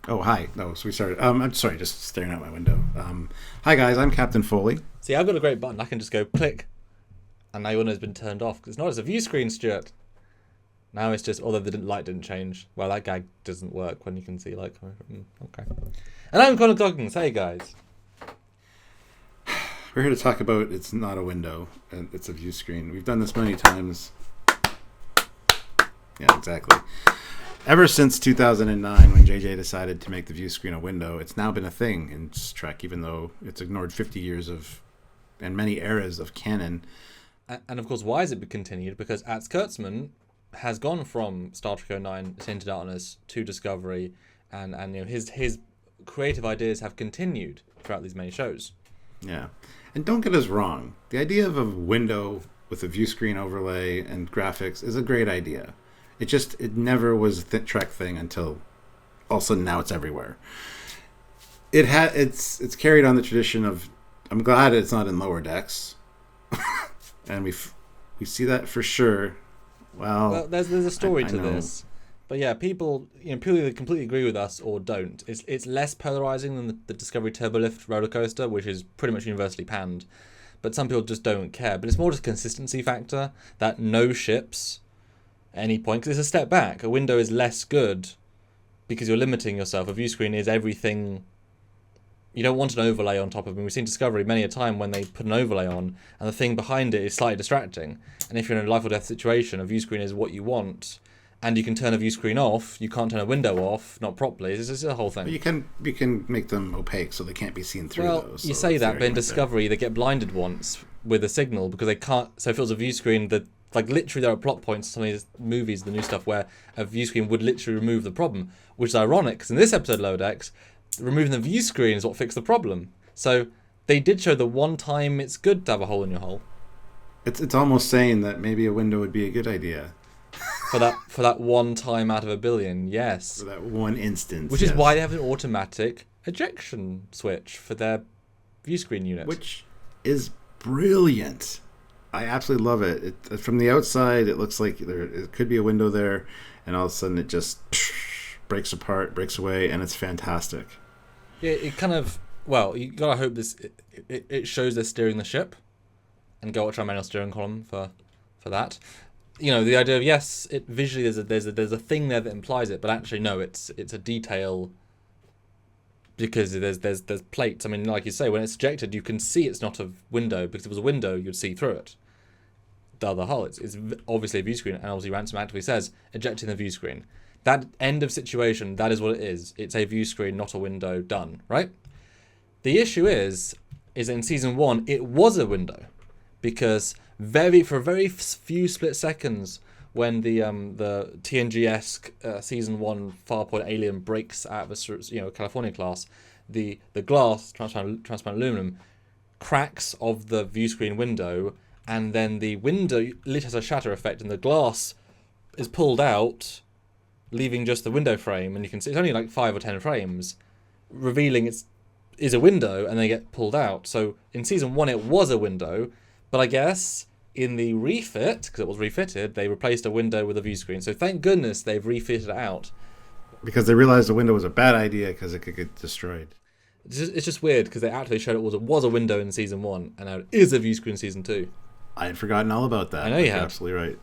Oh, hi. No, so we started. I'm sorry, just staring out my window. Hi, guys. I'm Captain Foley. See, I've got a great button. I can just go click, and now your window's been turned off. It's not as a view screen, Stuart. Now it's just, although the light didn't change. Well, that gag doesn't work when you can see light coming from. Okay. And I'm Connor Goggins. Hey, guys. We're here to talk about it's not a window, and it's a view screen. We've done this many times. Yeah, exactly. Ever since 2009, when JJ decided to make the view screen a window, it's now been a thing in Trek, even though it's ignored 50 years of, and many eras of canon. And of course, why has it been continued? Because Ats Kurtzman has gone from Star Trek '09, Into Darkness to Discovery, and you know his creative ideas have continued throughout these many shows. Yeah. And don't get us wrong. The idea of a window with a view screen overlay and graphics is a great idea. It never was a Trek thing until all of a sudden now it's everywhere. It's carried on the tradition of, I'm glad it's not in lower decks. And we see that for sure. Well, there's a story to know. this. But yeah, people people completely agree with us or don't. It's less polarizing than the Discovery Turbolift roller coaster, which is pretty much universally panned. But some people just don't care. But it's more just a consistency factor that no ships at any point, because it's a step back. A window is less good because you're limiting yourself. A view screen is everything. You don't want an overlay on top of it. We've seen Discovery many a time when they put an overlay on and the thing behind it is slightly distracting. And if you're in a life or death situation, a view screen is what you want. And you can turn a view screen off. You can't turn a window off, not properly. It's just a whole thing. But you can make them opaque so they can't be seen through those. Well, you say that, but in Discovery they get blinded once with a signal because they can't. So if it was a view screen, that like literally there are plot points in some of these movies, the new stuff, where a view screen would literally remove the problem, which is ironic because in this episode, Lower Decks, removing the view screen is what fixed the problem. So they did show the one time it's good to have a hole in your hole. It's almost saying that maybe a window would be a good idea. For that one time out of a billion, yes. For that one instance. Which is why they have an automatic ejection switch for their view screen unit. Which is brilliant. I absolutely love it. From the outside, it looks like it could be a window there, and all of a sudden it just breaks apart, breaks away, and it's fantastic. Yeah, it kind of, well, you gotta hope this, it shows they're steering the ship, and go watch our manual steering column for that. You know, the idea of, yes, it visually there's a thing there that implies it, but actually no, it's a detail because there's plates. I mean, like you say, when it's ejected, you can see it's not a window, because if it was a window, you'd see through it. The other hull, it's obviously a view screen, and obviously Ransom actively says ejecting the view screen. That end of situation, that is what it is. It's a view screen, not a window. Done, right? The issue is in season 1 it was a window, because for a very few split seconds, when the TNG-esque season 1 Farpoint alien breaks out of a California class, the glass, transparent aluminum, cracks of the view screen window, and then the window lit has a shatter effect, and the glass is pulled out, leaving just the window frame, and you can see it's only like 5 or 10 frames, revealing is a window, and they get pulled out. So in season 1 it was a window, but I guess in the refit, because it was refitted, they replaced a window with a view screen. So thank goodness they've refitted it out. Because they realized the window was a bad idea because it could get destroyed. It's just weird because they actually showed it was a window in season 1, and now it is a view screen in season 2. I had forgotten all about that. I know you You're had. absolutely right.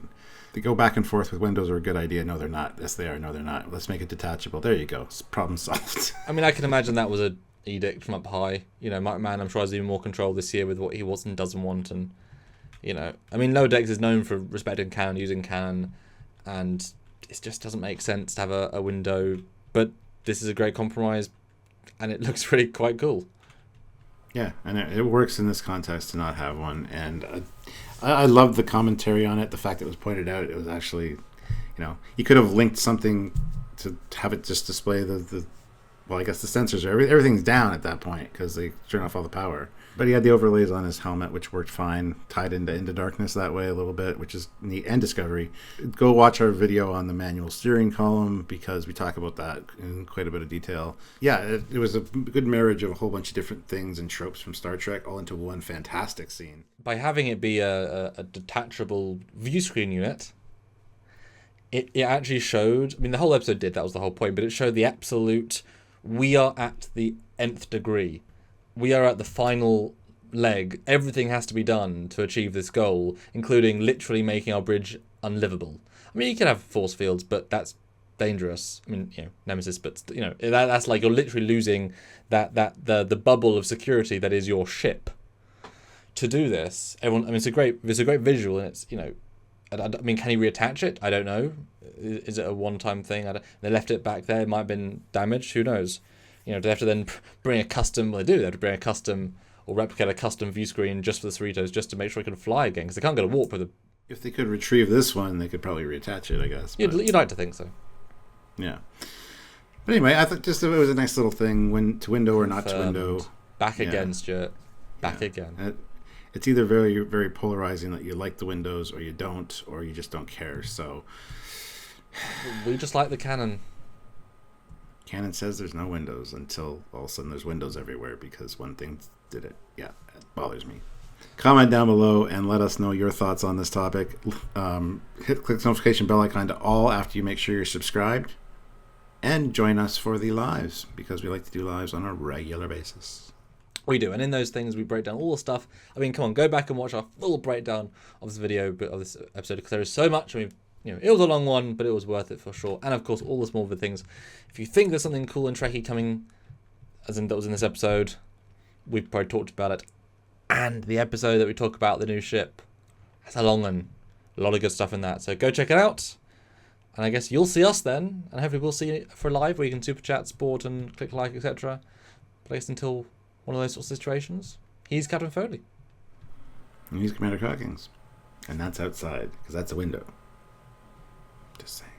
They go back and forth with windows are a good idea. No, they're not. Yes, they are. No, they're not. Let's make it detachable. There you go. Problem solved. I mean, I can imagine that was a edict from up high. You know, Mike Mann, I'm sure, has even more control this year with what he wants and doesn't want, and you know, I mean, Lower Decks is known for respecting canon, using canon, and it just doesn't make sense to have a window. But this is a great compromise, and it looks really quite cool. Yeah, and it works in this context to not have one. And I love the commentary on it. The fact that it was pointed out, it was actually, you could have linked something to have it just display well, I guess the sensors are everything's down at that point because they turn off all the power. But he had the overlays on his helmet, which worked fine, tied into Darkness that way a little bit, which is neat, and Discovery. Go watch our video on the manual steering column because we talk about that in quite a bit of detail. Yeah, it was a good marriage of a whole bunch of different things and tropes from Star Trek all into one fantastic scene. By having it be a detachable view screen unit, it actually showed, I mean, the whole episode did, that was the whole point, but it showed the absolute we are at the nth degree. We are at the final leg. Everything has to be done to achieve this goal, including literally making our bridge unlivable. I mean, you can have force fields, but that's dangerous. I mean, Nemesis, but that's like you're literally losing the bubble of security that is your ship. To do this, everyone. I mean, it's a great visual, and it's I mean, can you reattach it? I don't know. Is it a one-time thing? They left it back there. It might have been damaged. Who knows? Do they have to then bring a custom? Well, they do. They have to bring a custom or replicate a custom view screen just for the Cerritos, just to make sure it can fly again, because they can't get a warp with it. If they could retrieve this one, they could probably reattach it, I guess. You'd like to think so. Yeah. But anyway, I thought just it was a nice little thing, to window or not to window. Back again, Stuart. Back again. It's either very, very polarizing that you like the windows or you don't, or you just don't care. So we just like the canon. Canon says there's no windows until all of a sudden there's windows everywhere because one thing did it. Yeah, it bothers me. Comment down below and let us know your thoughts on this topic. Click the notification bell icon to all after you make sure you're subscribed. And join us for the lives, because we like to do lives on a regular basis. We do, and in those things we break down all the stuff. I mean, come on, go back and watch our full breakdown of this video, of this episode, because there is so much. I mean, it was a long one, but it was worth it for sure. And of course, all the small things. If you think there's something cool and Trekkie coming, as in that was in this episode, we've probably talked about it. And the episode that we talk about the new ship, that's a long one. A lot of good stuff in that. So go check it out. And I guess you'll see us then, and hopefully we'll see you for live, where you can super chat, support, and click like, etc. But I guess until one of those sorts of situations, he's Captain Foley. And he's Commander Cockings. And that's outside, because that's a window. Just saying.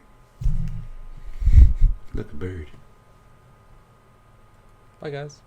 Look, a bird. Bye, guys.